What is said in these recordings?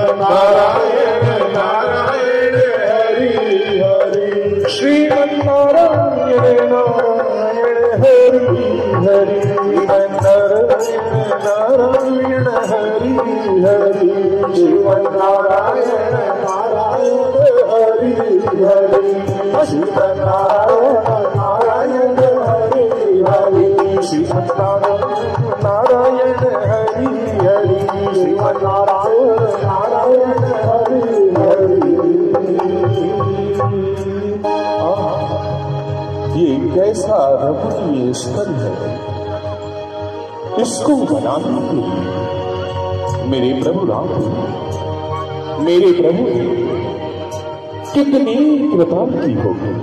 नारायण नारायण हरि हरि श्रीमन्नारायण नारायण हरि हरि नारायण हरि हरि श्रीमन्नारायण नारायण हरि हरि श्रीमन्नारायण नारायण हरि हरि श्रीमन्नारायण हरि हरि श्रीमन्नारायण नारायण हरि हरि। ये कैसा रमणीय स्थल है, इसको बनाने के लिए मेरे प्रभु राम, मेरे प्रभु ने कितनी कृपा की होगी।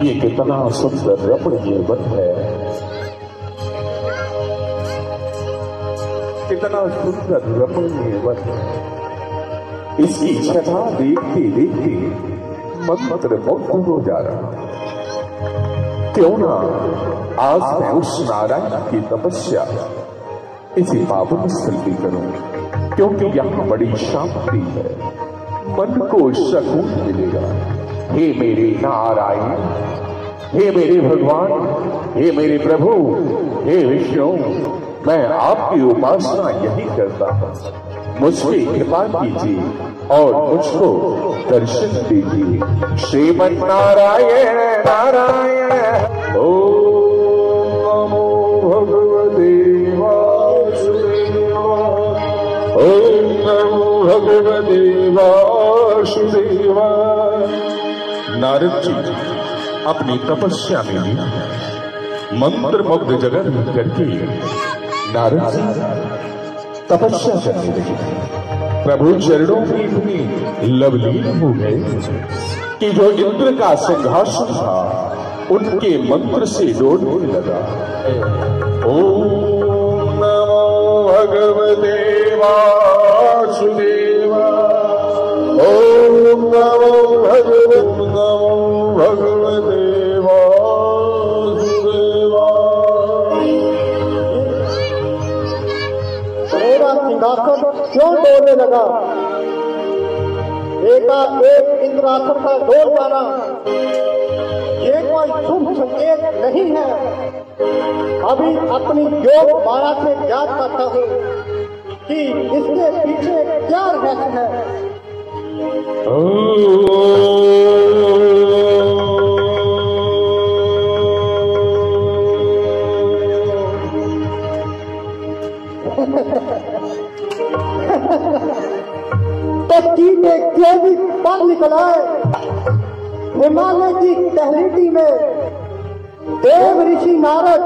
ये कितना सुंदर रमणीय वन है, कितना सुंदर रमणीय वन है। इसकी छटा देखते देखते मंत्र मुग्ध हो जा रहा। क्यों ना आज मैं उस नारायण की तपस्या इसी पावन स्थल की करूं, क्योंकि यहाँ बड़ी शांति है, मन को सुकून मिलेगा। हे मेरे नारायण, हे मेरे भगवान, हे मेरे प्रभु, हे विष्णु, मैं आपकी उपासना यही करता हूँ। मुझ पे कृपा कीजिए और मुझको दर्शन दीजिए। श्रीमन्नारायण नारायण। ओम नमो भगवते वासुदेवाय। ओम नमो भगवते वासुदेवाय। नारद जी अपनी तपस्या में मंत्र मुग्ध जगह करके नारद जी तपस्या करने लगे। प्रभु चरणों में इतनी लवलीन हो गए कि जो इंद्र का सिंहासन था उनके मंत्र से डोलने लगा। ओम नमो भगवते वासुदेवाय। ओम नमो भगवते क्यों डोलने लगा? एकाएक इंद्रासन का डोल जाना ये कोई शुभ संकेत नहीं है। अभी अपनी योग माया से याद करता हूँ कि इसके पीछे क्या रहस्य है। तस्की में केवी पर निकला है। हिमालय की टहलीटी में देव ऋषि नारद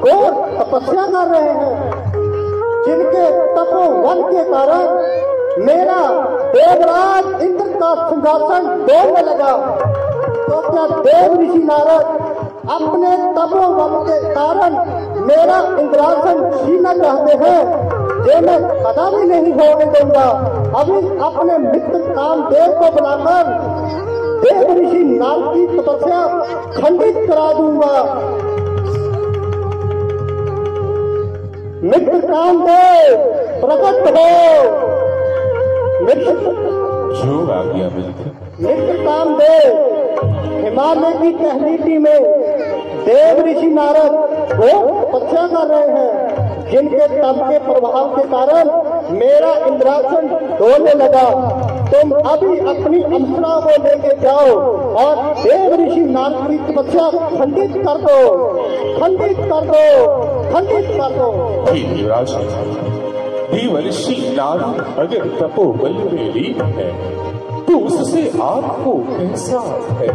घोर तपस्या कर रहे हैं, जिनके तपोवन के कारण मेरा देवराज इंद्र का सिंहासन डोलने लगा। तो क्या देव ऋषि नारद अपने तपोवन के कारण मेरा इंद्रासन छीनना चाहते हैं? ये मैं कदापि नहीं होने दूंगा। अभी अपने मित्र कामदेव को बुलाकर देव ऋषि नारद की तपस्या खंडित करा दूंगा। मित्र कामदेव प्रकट हो। मित्र जो आ गया मित्र कामदेव हिमालय की टहलीटी में देव ऋषि नारद वो तपस्या कर रहे हैं, जिनके तप के प्रभाव के कारण मेरा इंद्रासन डोलने लगा। तुम अभी अपनी अप्सरा को लेके जाओ और देव ऋषि नारद की तपस्या खंडित कर दो, खंडित कर दो, खंडित कर दो। देव ऋषि नारद अगर तपोबल में लीन है तो उससे आपको कैसा है?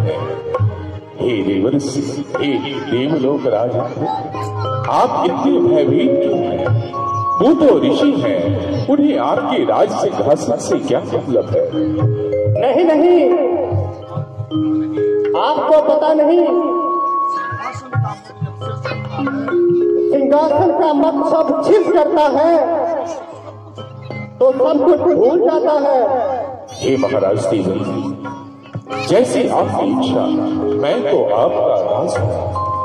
हे देवर्षि, हे देवलोक राजा, आप इतने भयभीत क्यों हैं? वो तो ऋषि हैं, उन्हें आपके राज सिंहासन से क्या मतलब है? नहीं नहीं, आपको पता नहीं, सिंहासन का मत सब छिप करता है तो सब कुछ भूल जाता है। हे महाराज देवर्षि, जैसी आपकी इच्छा, मैं तो आपका राज हूं,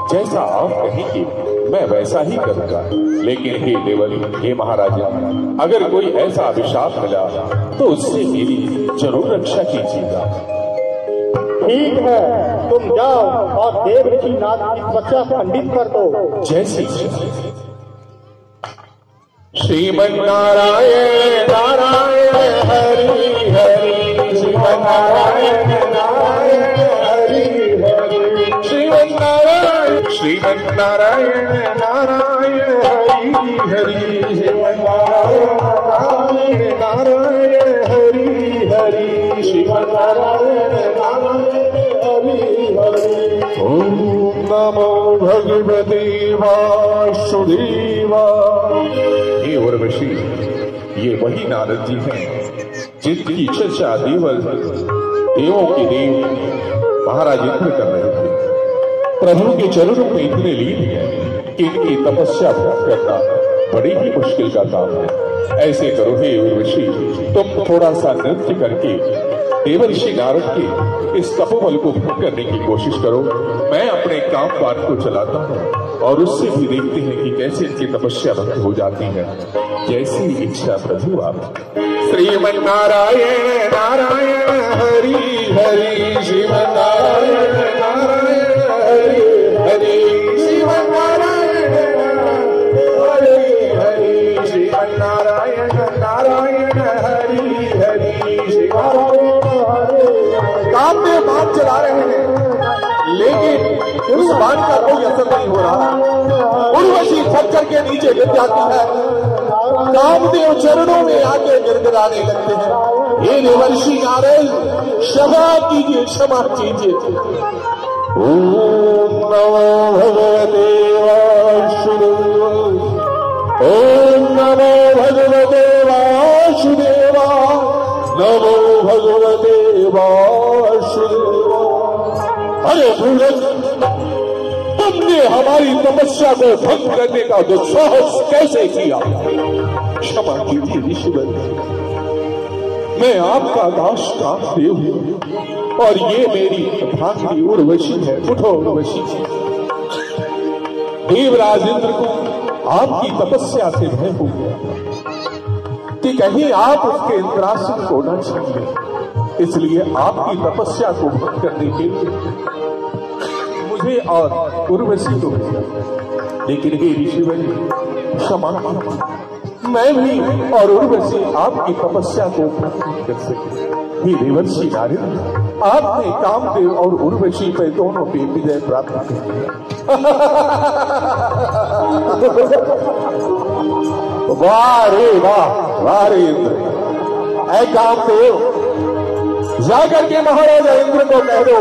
जैसा आप कहेंगे मैं वैसा ही करूंगा। लेकिन हे देवर, हे महाराजा, अगर कोई ऐसा अभिशाप मिला तो उससे मेरी जरूर रक्षा कीजिएगा। ठीक है, तुम जाओ और देव ऋषि नाथ की तपस्या खंडित कर दो। जैसी श्रीमन्नारायण नारायण हरि हरि, श्रीमन्नारायण नारायण हरि हरि, श्रीमन्नारायण श्रीमन्नारायण नारायण हरि हरि, श्रीमन्नारायण नारायण हरि हरि, श्रीमन्नारायण नारायण हरि हरि। ओम नमो भगवते वासुदेवाय। हे उर्वशी, ये वही नारद जी हैं जिनकी चर्चा देवों के देव महाराज इंद्र कर रहे थे। प्रभु के चरणों में इतने लीन हैं कि इनकी तपस्या करना बड़ी ही मुश्किल का काम है। ऐसे करो हे उर्वशी, तुम थोड़ा सा नृत्य करके देवर्षि नारद के इस तपोबल को भंग करने की कोशिश करो। मैं अपने काम काज को चलाता हूँ और उससे भी देखते हैं कि कैसे इनकी तपस्या भंग हो जाती है। जैसी इच्छा प्रभु आप। श्रीमन्नारायण नारायण हरि हरि, श्रीमन्नारायण नारायण हरि हरि, श्रीमन्नारायण हरि हरि, श्रीमन्नारायण नारायण हरि हरि, श्रीमन्नारायण। काम में बात चला रहे हैं लेकिन उस बात का कोई असर नहीं हो रहा। उर्वशी थक करके नीचे गिर जाती है, कामदेव चरणों में आके गिड़गिड़ाने लगते हैं। हे देवर्षि नारद, क्षमा कीजिए, क्षमा कीजिए। ओम नमो भगवते वासुदेवाय, ओम नमो भगवते वासुदेवाय, नमो भगवते वासुदेवाय। अरे भूरज, तुमने हमारी तपस्या को भंग करने का दुस्साहस कैसे किया? क्षमा कीजिए ऋषिवर, मैं आपका दास कामदेव हूं और ये मेरी भांगी उर्वशी है। उठो उर्वशी। देवराज इंद्र को आपकी तपस्या से भय हो गया कि कहीं आप उसके इंद्रासन को न छीन लें, इसलिए आपकी तपस्या को भंग करने के लिए मुझे और उर्वशी को भेजा। लेकिन हे ऋषिवर, क्षमा, मैं भी और उर्वशी आपकी तपस्या को नहीं कर सके। हे देवर्षि नारद, आपने कामदेव और उर्वशी पे दोनों पे विजय प्राप्त कर लिया। वाह रे वाह, वाह रे इंद्र। ऐ कामदेव, जाकर के महाराजा इंद्र को कह दो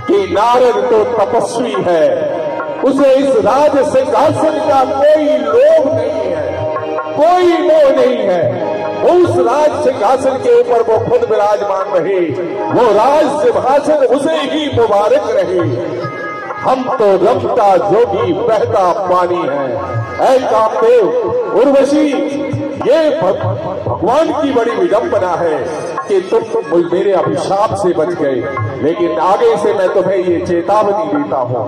कि नारद तो तपस्वी है, उसे इस राज सिंहासन का कोई लोभ नहीं है, कोई मोह नहीं है। उस राज सिंहासन के ऊपर वो खुद विराजमान रहे, वो राज सिंहासन उसे ही मुबारक रहे। हम तो रमता जोगी बहता पानी है। ऐ कामदेव, उर्वशी, ये भगवान की बड़ी विडंबना है कि तुम मेरे अभिशाप से बच गए। लेकिन आगे से मैं तुम्हें ये चेतावनी देता हूँ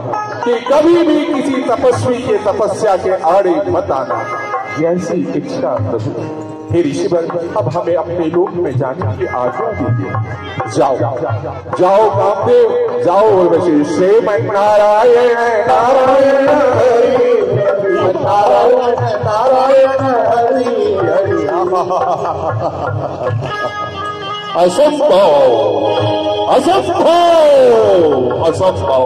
कि कभी भी किसी तपस्वी के तपस्या के आड़े मत आना। जैसी इच्छा प्रभु। हे ऋषिवर, अब हमें अपने लोक में जाने की आज्ञा दीजिए। जाओ जाओ कामदेव, जाओ उर्वशी। श्रीमन्नारायण नारायण हरि, नारायण नारायण हरि हरि। असंभव असंभव असंभव।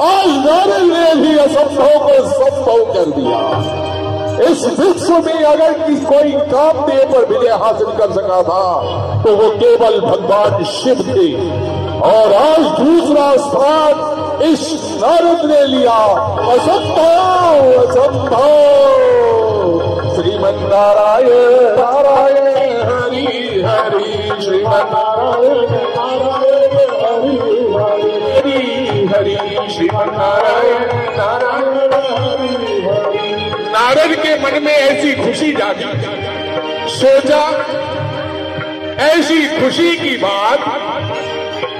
आज नारद ने भी असंभव को संभव कर दिया। इस विश्व में अगर कोई कामदेव पर विजय हासिल कर सका था तो वो केवल भगवान शिव थे, और आज दूसरा स्थान इस नारद ने लिया। असंभव असंभव। श्रीमन्नारायण नारायण हरि हरि, श्रीमन्नारायण नारायण हरि हरि हरि, श्रीमन्नारायण नारायण हरि हरि। नारद के मन में ऐसी खुशी जागी, सोचा ऐसी खुशी की बात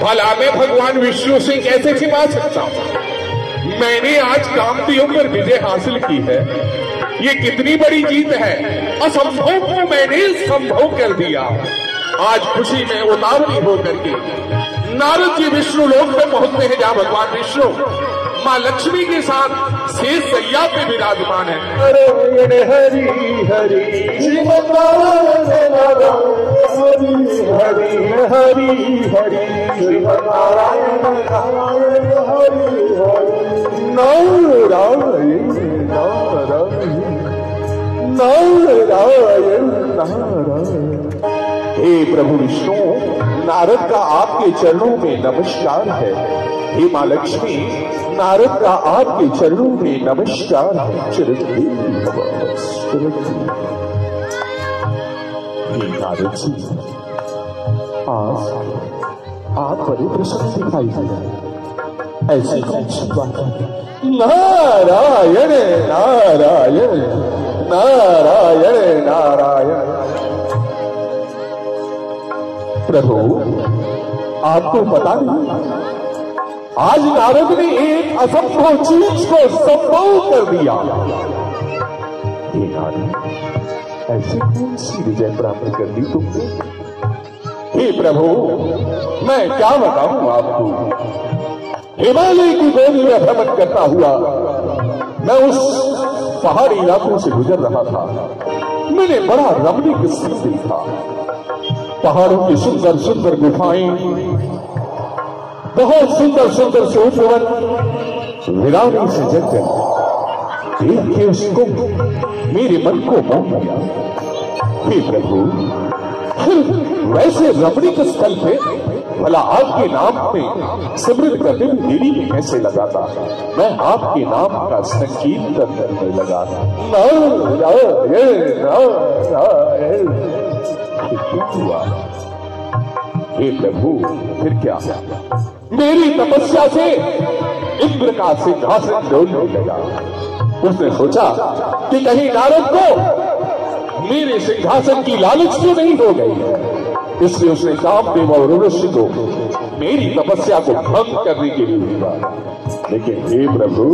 भला मैं भगवान विष्णु से कैसे छिपा सकता हूं। मैंने आज कामदेव पर विजय हासिल की है। ये कितनी बड़ी जीत है। असंभव को मैंने संभव कर दिया। आज खुशी में उतावली होकर के नारद जी विष्णु लोक में पहुंचते हैं, जहां भगवान विष्णु मां लक्ष्मी के साथ शेष सैया पे विराजमान है। हरे हरि हरि श्रीमन्नारायण हरि हरि हरि हरि श्रीमन्नारायण नारायण हरि हरि नारायण नारायण नारायण नारायण। हे प्रभु विष्णु, नारद का आपके चरणों में नमस्कार है। हे मां लक्ष्मी, नारद का आपके चरणों में नमस्कार है। हे नारद जी, आज आप बड़े प्रसन्न दिखाई दे रहे हैं। ऐसी कौन सी बात है? नारायण नारायण नारायण नारायण। प्रभु, आपको पता नहीं, आज नारद ने एक असंभव चीज को संभव कर दिया। हे नारद, ऐसी कौन सी विजय प्राप्त कर ली तुमने? हे प्रभु, मैं क्या बताऊं आपको। हिमालय की गोदी में भ्रमण करता हुआ मैं उस पहाड़ी इलाकों से गुजर रहा था। मैंने बड़ा रमणीक स्थल देखा। पहाड़ों की सुंदर सुंदर गुफाएं, बहुत सुंदर सुंदर से उपवन, वीरानी से जंगल देख के उसको मेरे मन को मोह लिया। हे प्रभु, वैसे रमणीक स्थल पे भला आपके नाम में सिमरन करने में देरी में कैसे लगाता? मैं आपके नाम का संकीर्तन करने लगा। क्या हुआ? हे प्रभु, फिर क्या? मेरी तपस्या से इंद्र का सिंहासन डोलने लगा। उसने सोचा कि कहीं नारद को मेरे सिंहासन की लालच तो नहीं हो गई है, इसलिए उसने कामदेव और ऋषि को मेरी तपस्या को भंग करने के लिए दिया। लेकिन हे प्रभु,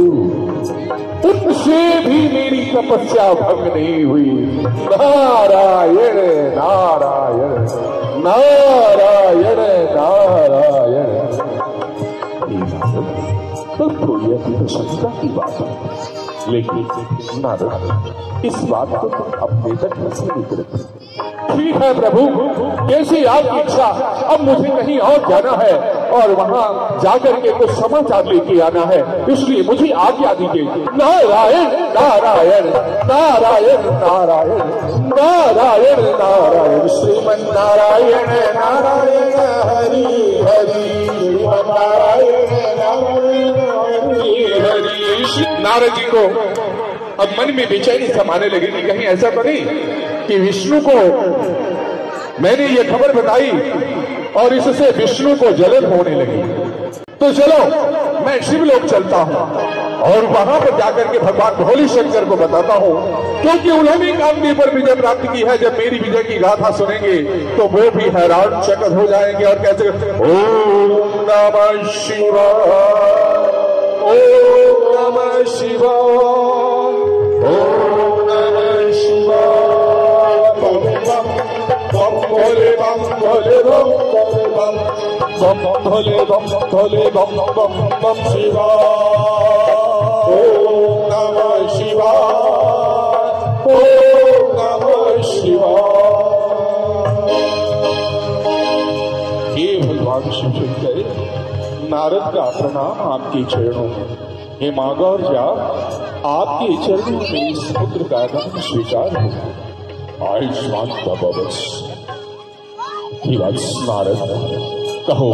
उनसे भी मेरी तपस्या भंग नहीं हुई। नारायण नारायण नारायण नारायण। तो यह प्रसन्नता की बात है, लेकिन नारद, इस बात को अपने तक नहीं करते। ठीक है प्रभु, कैसी आपकी इच्छा। अब मुझे कहीं और जाना है और वहां जाकर के कुछ समाचार लेके आना है, इसलिए मुझे आज्ञा दीजिए। नारायण नारायण नारायण नारायण नारायण नारायण श्रीमन्नारायण नारायण हरि हरि श्रीमन्नारायण नारायण हरि हरि। नारद जी को अब मन में बेचैनी समाने लगी कि कहीं ऐसा तो नहीं कि विष्णु को मैंने ये खबर बताई और इससे विष्णु को जलन होने लगी। तो चलो मैं शिवलोक चलता हूं और वहां पर जाकर के भगवान भोले शंकर को बताता हूं, क्योंकि उन्होंने कामदेव पर विजय प्राप्त की है। जब मेरी विजय की गाथा सुनेंगे तो वो भी हैरान चकित हो जाएंगे और कैसे। ओम नमः शिवाय, ओम नमः शिवाय, ओम नमः शिवाय। बम भोले बम भोले बम भोले बम बम भोले बम भोले बम बम बम शिवाय। ओम नमः शिवाय, ओम नमः शिवाय। हे भगवान शिव शंकर, नारद का प्रणाम आपके चरणों में। हे माँ गौरजा, आपके चरणों में समुद्र का रंग स्वीकार हो। आयुष्मान भवस। नारद, कहो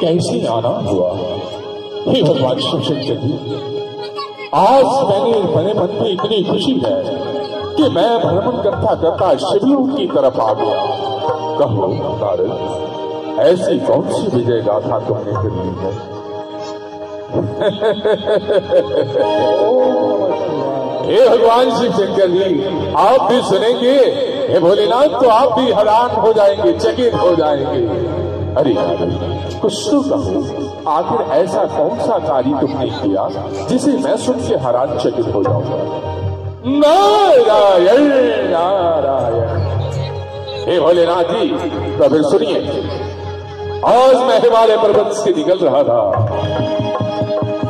कैसे आना हुआ? हे भगवान शिव शंकर जी, आज मेरे मन में इतनी खुशी है कि मैं भ्रमण करता करता शिवलोक की तरफ आ गया। कहो नारद, ऐसी कौन सी विजय गाथा तुमने कर ली है? हे भगवान शिव शंकर जी, आप भी सुनेंगे हे भोलेनाथ तो आप भी हैरान हो जाएंगे, चकित हो जाएंगे। अरे कुछ तो कहो, आखिर ऐसा कौन सा कार्य तुमने किया जिसे मैं सुन के हराचकित हो जाऊंगा। नारायण नारायण। हे भोलेनाथ जी, तो फिर सुनिए। आज मैं हिमालय पर्वत से निकल रहा था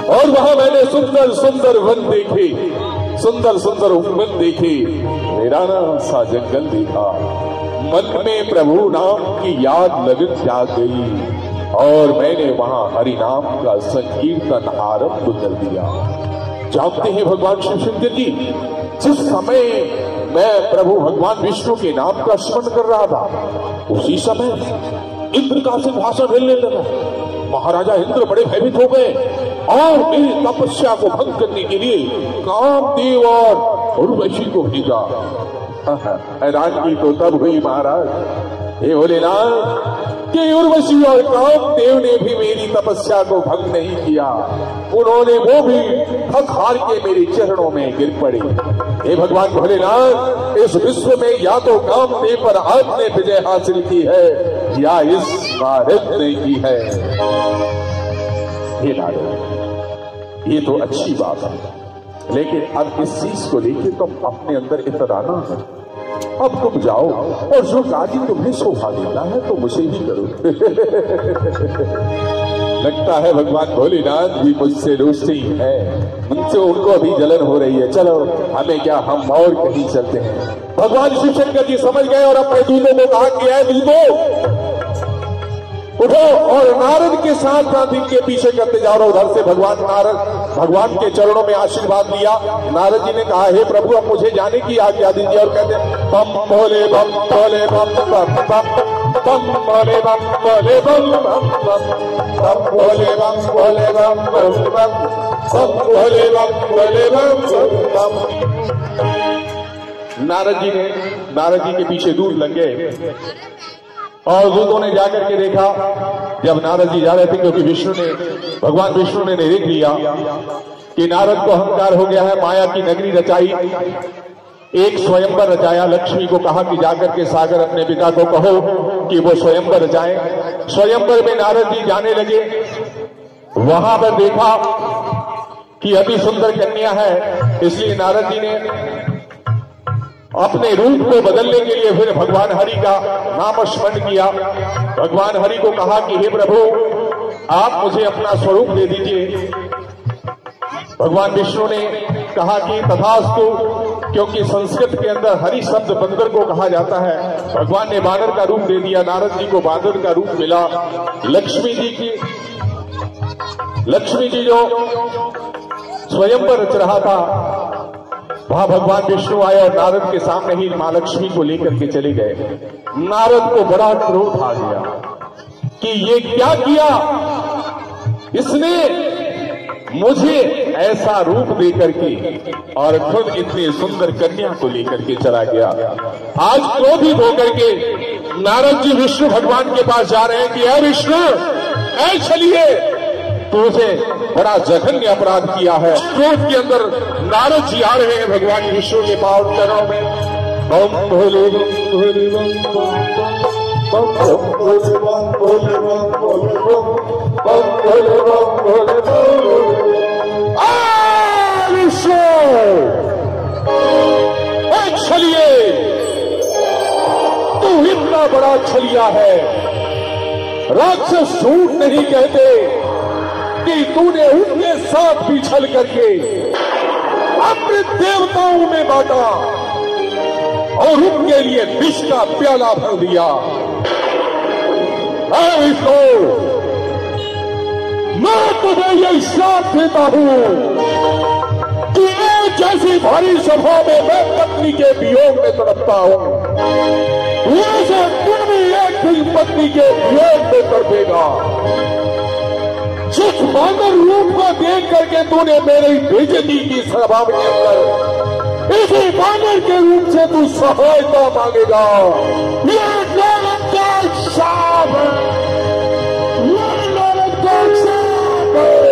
और वहां मैंने सुंदर सुंदर वन देखे, सुंदर सुंदर वन देखे, वीराना सा जंगल देखा। मन में प्रभु नाम की याद लगन जाग गई और मैंने वहां हरि नाम का संकीर्तन आरंभ कर दिया। जानते हैं भगवान शिव शंकर जी, जिस समय मैं प्रभु भगवान विष्णु के नाम का स्मरण कर रहा था, उसी समय इंद्र का सिंहासन हिलने लगा। महाराजा इंद्र बड़े भयभीत हो गए और मेरी तपस्या को भंग करने के लिए कामदेव और उर्वशी को भेजा। हैरानी तो तब हुई महाराज, हे भोलेनाथ, कि उर्वशी और कामदेव ने भी मेरी तपस्या को भंग नहीं किया। उन्होंने वो भी थक हार के मेरे चरणों में गिर पड़े। हे भगवान भोलेनाथ, इस विश्व में या तो कामदेव पर आपने विजय हासिल की है या इस भारत ने की है। हे नारद, ये तो अच्छी बात है, लेकिन अब इस चीज को लेकर तुम अपने अंदर इतराना है। अब तुम जाओ और जो कार्य तुम्हें शोभा देना है तो मुझे ही करो। लगता है भगवान भोलेनाथ भी मुझसे रुष्ट ही है, उनसे उनको भी जलन हो रही है। चलो हमें क्या, हम और कहीं चलते हैं। भगवान शिव शंकर जी समझ गए और अपने दूतों को कहा कि है दूतों उठो और नारद के साथ साथ इनके पीछे करते जा रहे हो। उधर से भगवान के चरणों में आशीर्वाद लिया। नारद जी ने कहा, हे प्रभु, अब मुझे जाने की आज्ञा दीजिए। और कहते हैं, बम भोले बम भोले बम बम बम बम भोले बम भोले बम बम बम बम भोले बम भोले बम बम बम बम भोले बम भोले बम बम। नारद जी के पीछे दूत लग गए और दूतों ने जाकर के देखा, जब नारद जी जा रहे थे, क्योंकि भगवान विष्णु ने देख लिया कि नारद को अहंकार हो गया है, माया की नगरी रचाई, एक स्वयंवर रचाया। लक्ष्मी को कहा कि जाकर के सागर अपने पिता को कहो कि वो स्वयंवर रचाए। स्वयंवर में नारद जी जाने लगे। वहां पर देखा कि अति सुंदर कन्या है, इसलिए नारद जी ने अपने रूप को बदलने के लिए फिर भगवान हरि का नाम स्मरण किया। भगवान हरि को कहा कि हे प्रभु, आप मुझे अपना स्वरूप दे दीजिए। भगवान विष्णु ने कहा कि तथास्तु, क्योंकि संस्कृत के अंदर हरि शब्द बंदर को कहा जाता है। भगवान ने बानर का रूप दे दिया, नारद जी को बानर का रूप मिला। लक्ष्मी जी जो स्वयंवर रच रहा था, वहां भगवान विष्णु आए और नारद के सामने ही मां लक्ष्मी को लेकर के चले गए। नारद को बड़ा क्रोध आ गया कि ये क्या किया, इसने मुझे ऐसा रूप देकर के और खुद इतनी सुंदर कन्या को लेकर के चला गया। आज क्रोधित होकर के नारद जी विष्णु भगवान के पास जा रहे हैं कि हे विष्णु, ऐ चलिए, तुझे बड़ा जघन्य अपराध किया है। क्रोध के अंदर नारद जी आ रहे हैं भगवान विष्णु के पांव चरणों में। बम भोले बम भोले बम बम भोले बम भोले बम भोले बम बम भोले बम भोले बम। छलिए, तू इतना बड़ा छलिया है, राक्षस झूठ नहीं कहते कि तूने उनके साथ भी छल करके अपने देवताओं में बांटा और उनके लिए विष का प्याला भर दिया। मैं तुम्हें यह श्राप देता हूं कि एक जैसी भारी सभा में मैं पत्नी के वियोग में तड़पता हूं, वैसे तुम भी एक दिन पत्नी के वियोग में तड़पेगा। जिस बानर रूप को देख करके तूने मेरी बेइज्जती की सभा के अंदर, इसी बानर के रूप से तू सहायता मांगेगा। ये नारद का शाप है, ये नारद का शाप है।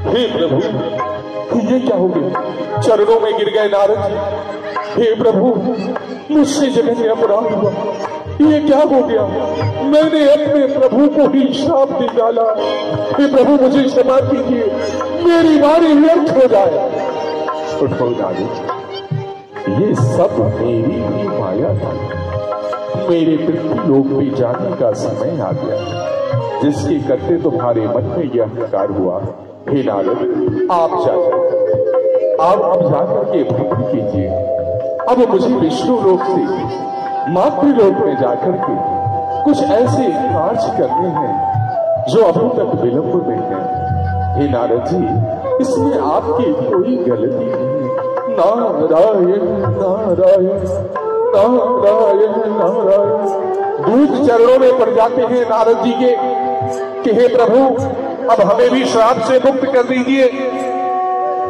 हे प्रभु, ये क्या हो गया? चरणों में गिर गए नारद जी। हे प्रभु, मुझसे जगह अपराध हुआ, ये क्या हो गया? मैंने अपने प्रभु को ही श्राप दे डाला। हे प्रभु मुझे क्षमा कीजिए, मेरी वाणी व्यर्थ हो जाए। उठो नारद, ये सब मेरी ही माया थी। मेरे पृथ्वीलोक में जाने का समय आ गया, जिसके करते तुम्हारे मन में यह अहंकार हुआ। हे नारद, आप जाइए, आप अब जाकर के भक्ति कीजिए। अब मुझे विष्णु लोक से मातृलोक में जाकर के कुछ ऐसे कार्य करने हैं जो अभी तक विलंब में है। हे नारद जी, इसमें आपकी कोई गलती नहीं। नारायण नारायण नारायण नारायण। दूत चरणों में पड़ जाते हैं नारद जी के कि हे प्रभु, अब हमें भी श्राप से मुक्त कर दीजिए,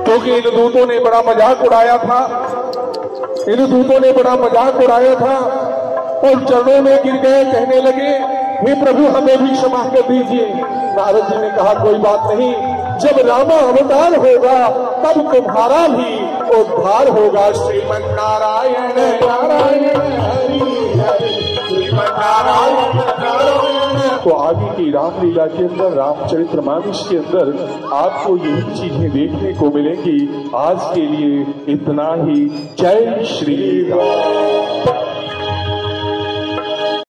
क्योंकि इन दूतों ने बड़ा मजाक उड़ाया था। इन दूतों ने बड़ा मजाक उड़ाया था और चरणों में गिर गए, कहने लगे हे प्रभु हमें भी क्षमा कर दीजिए। नारद जी ने कहा कोई बात नहीं, जब रामा अवतार होगा तब तुम्हारा भी उद्धार होगा। श्रीमन नारायण नारायण हरि हरि श्रीमन नारायण नारायण। तो आगे की रामलीला के अंदर, रामचरितमानस के अंदर आपको यही चीजें देखने को मिलेंगी। आज के लिए इतना ही। जय श्री राम।